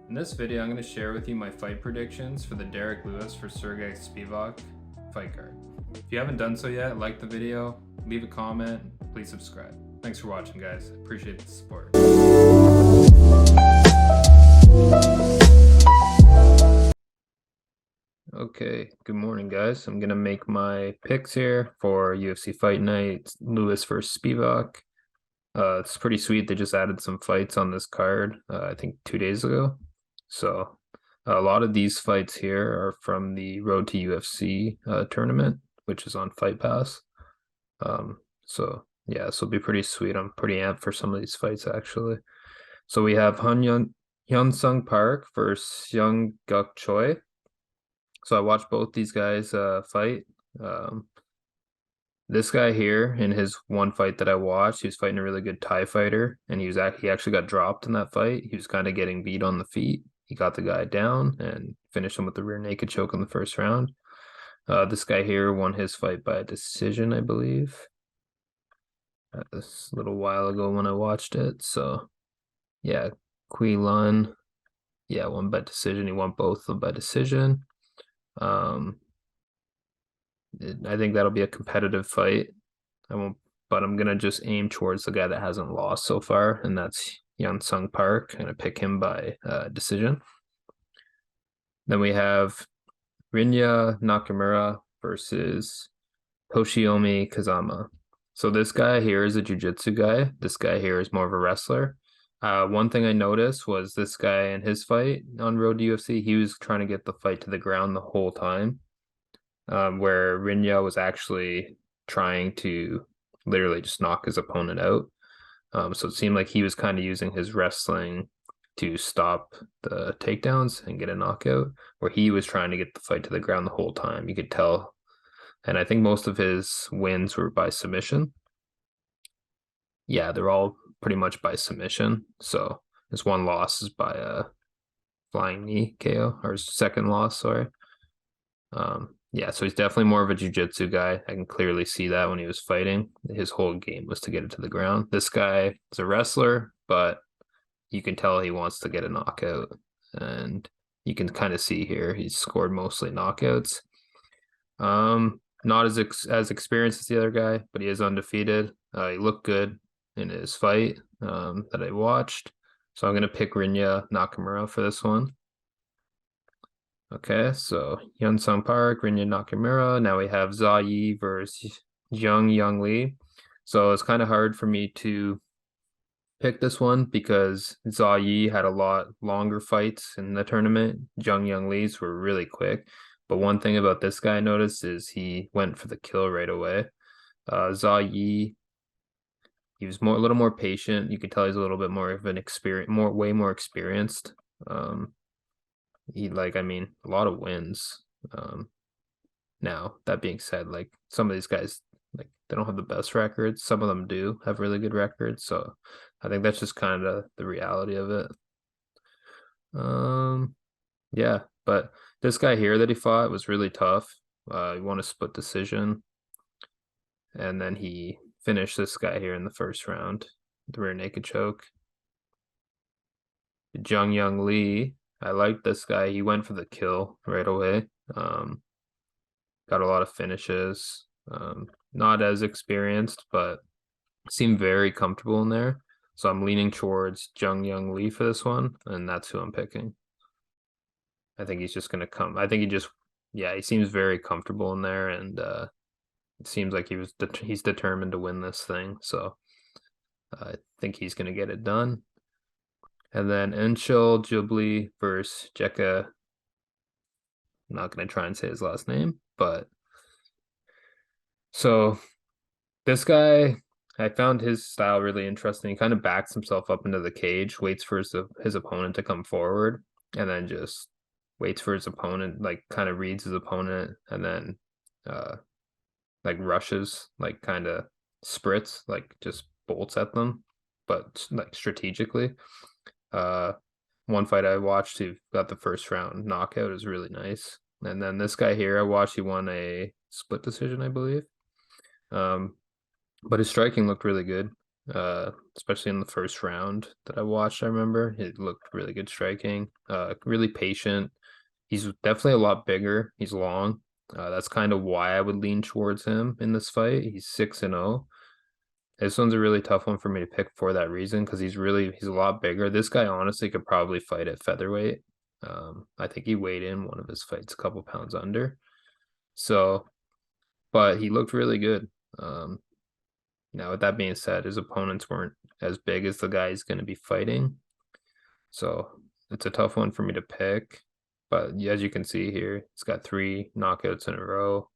In this video, I'm going to share with you my fight predictions for the Derrick Lewis for Serghey Spivak fight card. If you haven't done so yet, like the video, leave a comment, please subscribe. Thanks for watching, guys. Appreciate the support. Okay, good morning, guys. I'm going to make my picks here for UFC Fight Night, Lewis versus Spivak. It's pretty sweet. They just added some fights on this card, I think 2 days ago. So a lot of these fights here are from the Road to UFC tournament, which is on Fight Pass. So yeah, this will be pretty sweet. I'm pretty amped for some of these fights actually. So we have Hyun Park versus Young Choi. So I watched both these guys fight. This guy here in his one fight that I watched, he was fighting a really good Thai fighter, and he actually got dropped in that fight. He was kind of getting beat on the feet. He got the guy down and finished him with the rear naked choke in the first round. This guy here won his fight by a decision, I believe. This little while ago when I watched it. So yeah, Lun, yeah, won by decision. He won both of them by decision. I think that'll be a competitive fight. But I'm gonna just aim towards the guy that hasn't lost so far, and that's Hyun Park. I'm gonna pick him by decision. Then we have Rinya Nakamura versus Toshiomi Kazama. So this guy here is a jiu-jitsu guy. This guy here is more of a wrestler. One thing I noticed was this guy in his fight on Road to UFC, he was trying to get the fight to the ground the whole time. Where Rinya was actually trying to literally just knock his opponent out. So it seemed like he was kind of using his wrestling to stop the takedowns and get a knockout, where he was trying to get the fight to the ground the whole time. You could tell. And I think most of his wins were by submission. Yeah, they're all pretty much by submission. So his one loss is by a flying knee KO, or his second loss, sorry. Yeah, so he's definitely more of a jiu-jitsu guy. I can clearly see that when he was fighting. His whole game was to get it to the ground. This guy is a wrestler, but you can tell he wants to get a knockout. And you can kind of see here, he's scored mostly knockouts. Not as experienced as the other guy, but he is undefeated. He looked good in his fight that I watched. So I'm going to pick Rinya Nakamura for this one. Okay, so Hyun Park, Rinya Nakamura. Now we have Zha Yi versus Jeong Yeong Lee. So it's kind of hard for me to pick this one because Zha Yi had a lot longer fights in the tournament. Jeong Yeong Lee's were really quick. But one thing about this guy I noticed is he went for the kill right away. Zha Yi, he was a little more patient. You can tell he's a little bit more of an way more experienced. He a lot of wins. Now that being said, like some of these guys, like they don't have the best records. Some of them do have really good records. So I think that's just kind of the reality of it. Yeah, but this guy here that he fought was really tough. He won a split decision, and then he finished this guy here in the first round, the rear naked choke. Jeong Yeong Lee, I like this guy. He went for the kill right away. Got a lot of finishes. Not as experienced, but seemed very comfortable in there. So I'm leaning towards Jeong Yeong Lee for this one, and that's who I'm picking. I think he's just gonna come. I think he seems very comfortable in there, and it seems like he's determined to win this thing. So I think he's gonna get it done. And then Anshul Jubli versus Jeka. I'm not going to try and say his last name, but so this guy, I found his style really interesting. He kind of backs himself up into the cage, waits for his opponent to come forward, and then just waits for his opponent, like kind of reads his opponent, and then like rushes, like kind of sprints, like just bolts at them, but like strategically. One fight I watched, he got the first round knockout. It was really nice. And then this guy here I watched, he won a split decision, I believe. But his striking looked really good. especially in the first round that I watched. I remember it looked really good striking. Really patient. He's definitely a lot bigger. He's long. That's kind of why I would lean towards him in this fight. He's 6-0. This one's a really tough one for me to pick for that reason because he's a lot bigger. This guy honestly could probably fight at featherweight. I think he weighed in one of his fights a couple pounds under. So, but he looked really good. Now, with that being said, his opponents weren't as big as the guy he's going to be fighting. So it's a tough one for me to pick. But as you can see here, he's got 3 knockouts in a row.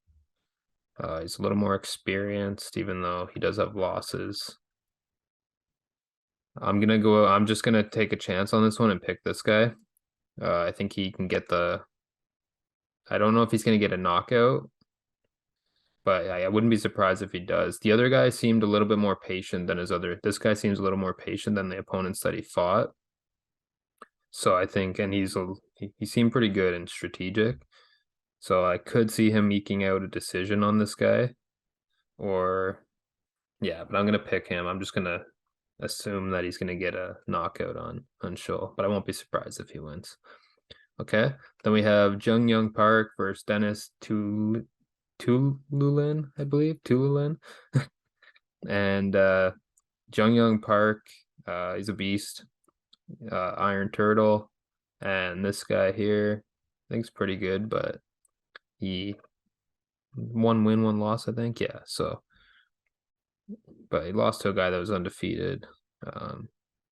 He's a little more experienced, even though he does have losses. I'm just gonna take a chance on this one and pick this guy. I think he can get I don't know if he's gonna get a knockout, but I wouldn't be surprised if he does. The other guy seemed a little bit more patient than this guy seems a little more patient than the opponents that he fought. So I think, and he seemed pretty good and strategic. So I could see him eking out a decision on this guy. Or yeah, but I'm gonna pick him. I'm just gonna assume that he's gonna get a knockout on Anshul, but I won't be surprised if he wins. Okay. Then we have Jeong Yeong Park versus Denis Tiuliulin, I believe. Tiuliulin. And Jeong Yeong Park, he's a beast. Iron Turtle. And this guy here, I think, is pretty good, but he 1 win, 1 loss, I think. Yeah. So, but he lost to a guy that was undefeated.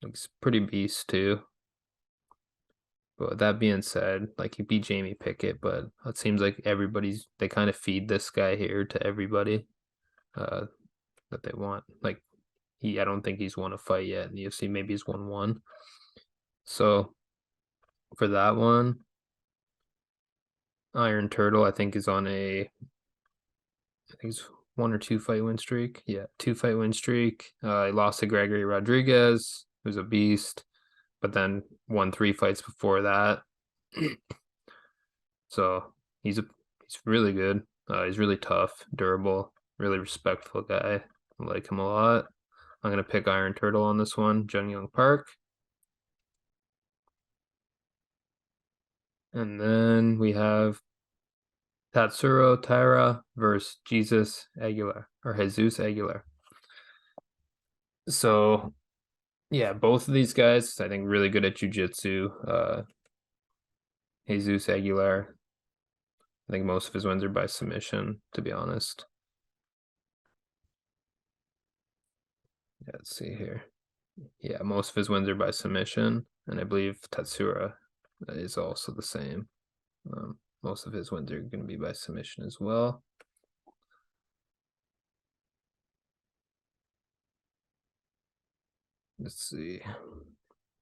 He's pretty beast too. But with that being said, like he beat Jamie Pickett, but it seems like they kind of feed this guy here to everybody that they want. Like I don't think he's won a fight yet in the UFC. Maybe he's won one. So for that one, Iron Turtle, I think I think he's 1 or 2 fight win streak. Yeah, 2 fight win streak. He lost to Gregory Rodriguez, who's a beast, but then won 3 fights before that. So he's really good. He's really tough, durable, really respectful guy. I like him a lot. I'm gonna pick Iron Turtle on this one, Jeong Yeong Park. And then we have Tatsuro Taira versus Jesus Aguilar or Jesus Aguilar. So yeah, both of these guys, I think, really good at jiu-jitsu. Jesus Aguilar, I think most of his wins are by submission, to be honest. Yeah, let's see here. Yeah, most of his wins are by submission, and I believe Tatsuro is also the same. Most of his wins are going to be by submission as well. Let's see.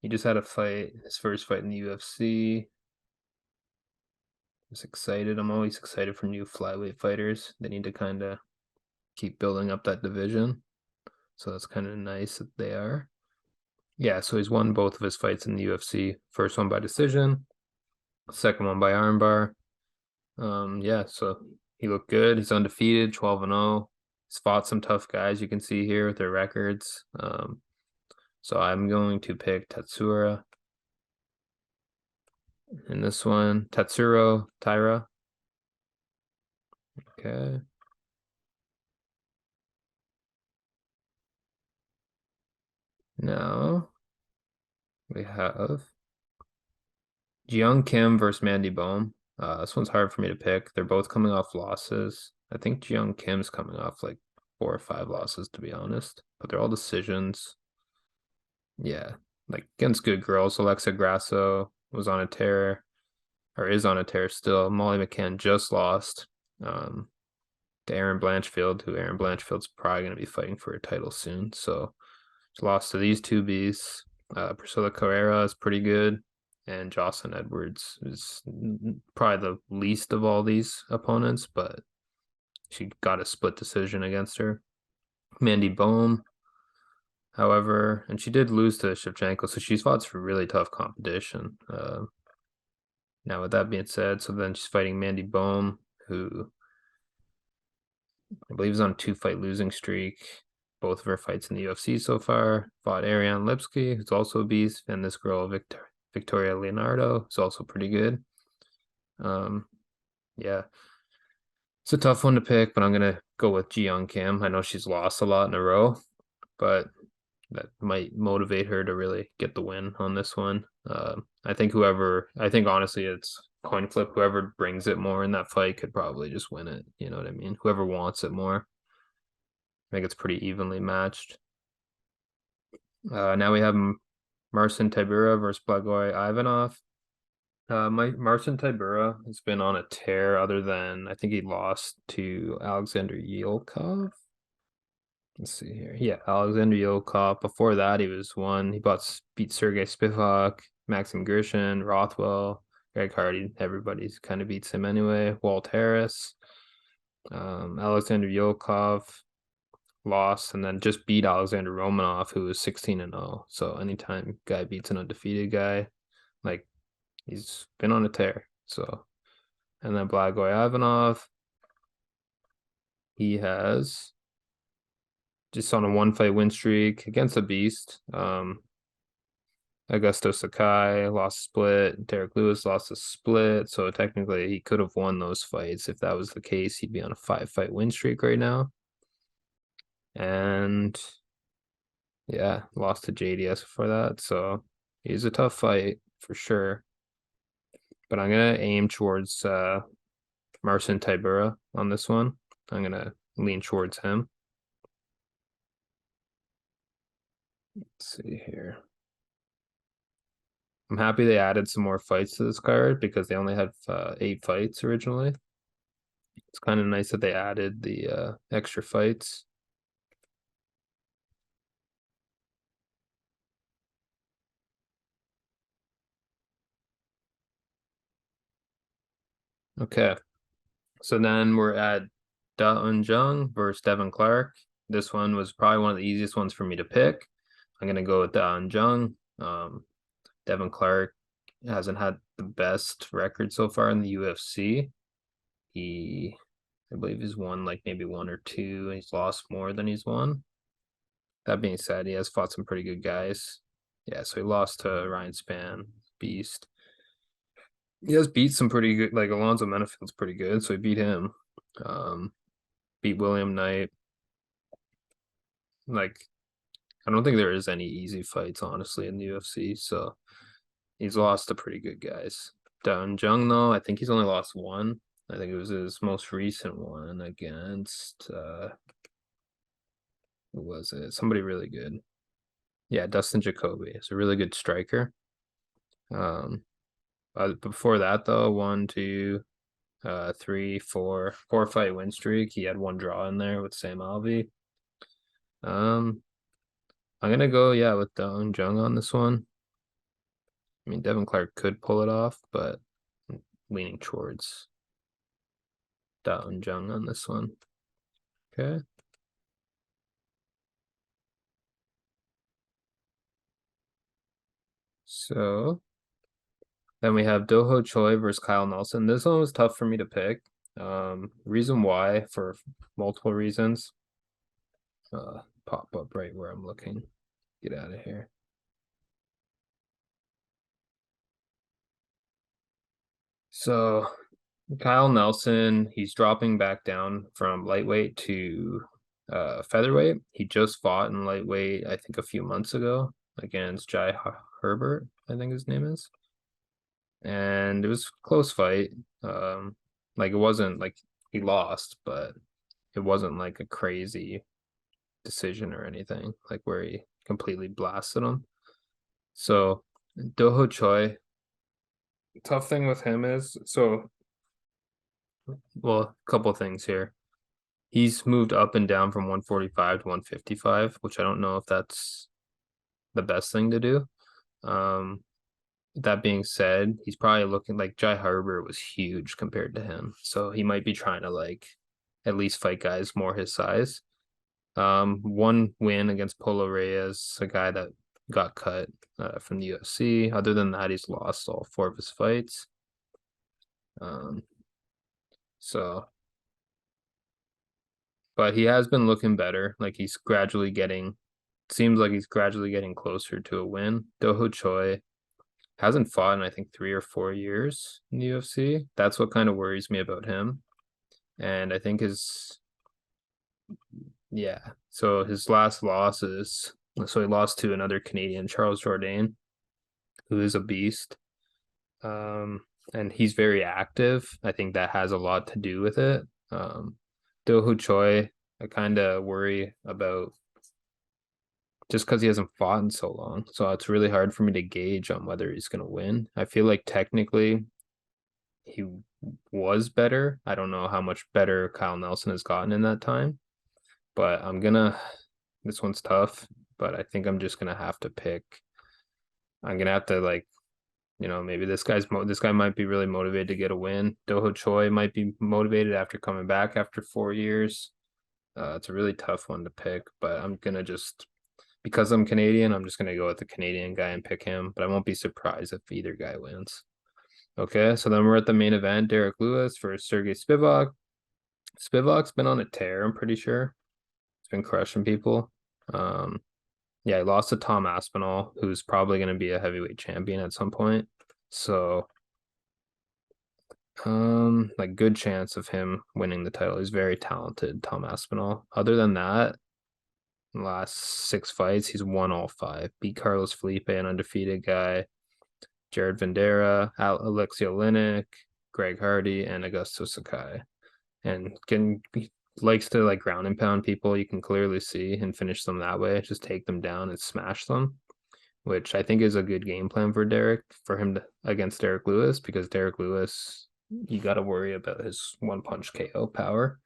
He just had his first fight in the UFC. I'm excited. I'm always excited for new flyweight fighters. They need to kind of keep building up that division. So that's kind of nice that they are. Yeah, so he's won both of his fights in the UFC. First one by decision, second one by armbar. Yeah, so he looked good. He's undefeated, 12-0. He's fought some tough guys you can see here with their records. So I'm going to pick Tatsuro in this one. Tatsuro, Taira. Okay. Now we have Jeong Kim versus Mandy Bohm. This one's hard for me to pick. They're both coming off losses. I think Jeong Kim's coming off like 4 or 5 losses, to be honest. But they're all decisions. Yeah, like against good girls. Alexa Grasso was on a tear, or is on a tear still. Molly McCann just lost to Aaron Blanchfield, who Aaron Blanchfield's probably going to be fighting for a title soon. So she lost to these 2 beasts. Priscilla Carrera is pretty good, and Jocelyn Edwards is probably the least of all these opponents, but she got a split decision against her. Mandy Bohm, however, and she did lose to Shevchenko, so she's fought for really tough competition. Now, with that being said, so then she's fighting Mandy Bohm, who I believe is on a 2 fight losing streak. both of her fights in the UFC so far. Fought Ariane Lipsky, who's also a beast, and this girl Victoria Leonardo, who's also pretty good. Yeah, it's a tough one to pick, but I'm gonna go with Jeong Kim. I know she's lost a lot in a row, but that might motivate her to really get the win on this one. I think honestly it's coin flip. Whoever brings it more in that fight could probably just win it. You know what I mean? Whoever wants it more. I think it's pretty evenly matched. Now we have Marcin Tybura versus Blagoy Ivanov. Marcin Tybura has been on a tear other than I think he lost to Alexander Yilkov. Let's see here. Yeah, Alexander Yilkov. Before that, he beat Serghey Spivak, Maxim Grishin, Rothwell, Greg Hardy. Everybody's kind of beats him anyway. Walt Harris, Alexander Yilkov lost and then just beat Alexander Romanov, who was 16-0. So anytime guy beats an undefeated guy, like he's been on a tear. So, and then Blagoy Ivanov, he has just on a 1-fight win streak against a beast. Augusto Sakai lost a split. Derrick Lewis lost a split. So technically he could have won those fights. If that was the case, he'd be on a 5-fight win streak right now. And yeah, lost to JDS before that. So he's a tough fight for sure. But I'm gonna aim towards Marcin Tybura on this one. I'm gonna lean towards him. Let's see here. I'm happy they added some more fights to this card because they only had 8 fights originally. It's kind of nice that they added the extra fights. Okay, so then we're at Da Jung versus Devin Clark. This one was probably one of the easiest ones for me to pick. I'm gonna go with Da Jung. Devin Clark hasn't had the best record so far in the UFC. I believe he's won like maybe 1 or 2, and he's lost more than he's won. That being said, he has fought some pretty good guys. Yeah, so he lost to Ryan Spann, beast. He has beat some pretty good, like Alonzo Menifield's pretty good, so he beat him. Beat William Knight. Like, I don't think there is any easy fights, honestly, in the UFC. So he's lost to pretty good guys. Dun Jung, though, I think he's only lost one. I think it was his most recent one against who was it? Somebody really good. Yeah, Dustin Jacoby. It's a really good striker. Before that though, 1, 2, 3, 4 fight win streak. He had 1 draw in there with Sam Alvey. I'm gonna go, yeah, with Dong Jung on this one. I mean, Devin Clark could pull it off, but I'm leaning towards Dong Jung on this one. Okay. So then we have Doho Choi versus Kyle Nelson. This one was tough for me to pick. Reason why, for multiple reasons. Pop up right where I'm looking. Get out of here. So Kyle Nelson, he's dropping back down from lightweight to featherweight. He just fought in lightweight, I think a few months ago against Jai Herbert, I think his name is. And it was a close fight. Like it wasn't like he lost, but it wasn't like a crazy decision or anything, like where he completely blasted him. So Doho Choi, tough thing with him is well, a couple things here. He's moved up and down from 145 to 155, which I don't know if that's the best thing to do. That being said, he's probably looking like Jai Herbert was huge compared to him. So he might be trying to like at least fight guys more his size. 1 win against Polo Reyes, a guy that got cut from the UFC. Other than that, he's lost all 4 of his fights. So but he has been looking better. Like he's gradually getting, seems like he's gradually getting closer to a win. Choi hasn't fought in I think 3 or 4 years in the UFC. That's what kind of worries me about him. And I think yeah. So his last losses, so he lost to another Canadian, Charles Jourdain, who is a beast. And he's very active. I think that has a lot to do with it. Choi, I kind of worry about just because he hasn't fought in so long. So it's really hard for me to gauge on whether he's going to win. I feel like technically he was better. I don't know how much better Kyle Nelson has gotten in that time, but this one's tough, but I think I'm just going to have to pick. I'm going to have to maybe this guy might be really motivated to get a win. Choi might be motivated after coming back after 4 years. It's a really tough one to pick, but I'm gonna because I'm Canadian, I'm just gonna go with the Canadian guy and pick him. But I won't be surprised if either guy wins. Okay, so then we're at the main event: Derrick Lewis versus Serghey Spivak. Spivak's been on a tear, I'm pretty sure. He's been crushing people. Yeah, he lost to Tom Aspinall, who's probably going to be a heavyweight champion at some point. So, like good chance of him winning the title. He's very talented, Tom Aspinall. Other than that, last 6 fights, he's won all 5. Beat Carlos Felipe, an undefeated guy. Jared Vandera, Alexei Oleinik, Greg Hardy, and Augusto Sakai. And he likes to ground and pound people. You can clearly see and finish them that way. Just take them down and smash them, which I think is a good game plan for against Derrick Lewis, because Derrick Lewis, you got to worry about his one punch KO power.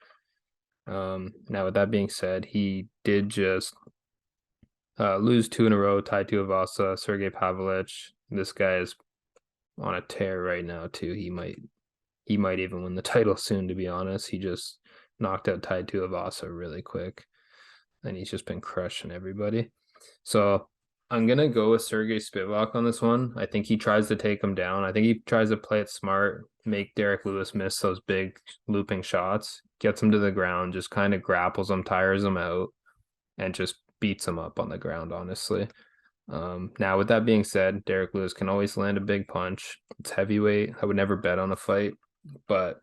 Now with that being said, he did just lose 2 in a row. Tai Tuivasa, Sergey Pavlovich. This guy is on a tear right now too. He might even win the title soon, to be honest. He just knocked out Tai Tuivasa really quick, and he's just been crushing everybody. So I'm gonna go with Serghey Spivak on this one. I think he tries to take him down. I think he tries to play it smart, make Derrick Lewis miss those big looping shots, gets him to the ground, just kind of grapples him, tires him out, and just beats him up on the ground, honestly. Now with that being said, Derrick Lewis can always land a big punch. It's heavyweight. I would never bet on a fight, but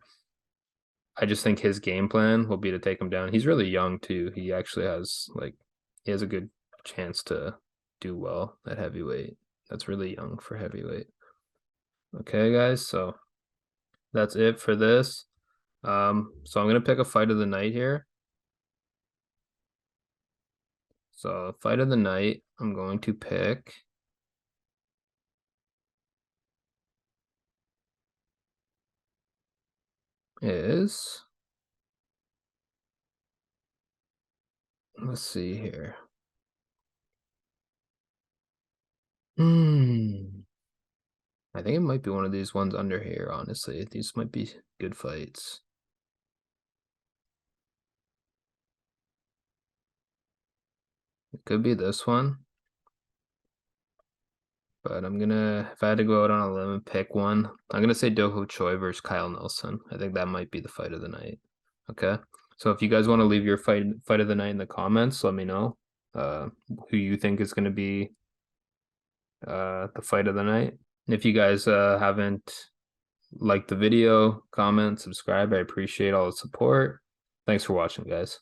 I just think his game plan will be to take him down. He's really young too. He actually has he has a good chance to do well at heavyweight. That's really young for heavyweight. Okay, guys, so that's it for this. So I'm gonna pick a fight of the night here. So fight of the night, I'm going to pick is, let's see here. I think it might be one of these ones under here, honestly. These might be good fights. It could be this one. But if I had to go out on a limb and pick one, I'm gonna say Choi versus Kyle Nelson. I think that might be the fight of the night. Okay. So if you guys want to leave your fight of the night in the comments, let me know who you think is gonna be the fight of the night. And if you guys haven't liked the video, comment, subscribe. I appreciate all the support. Thanks for watching, guys.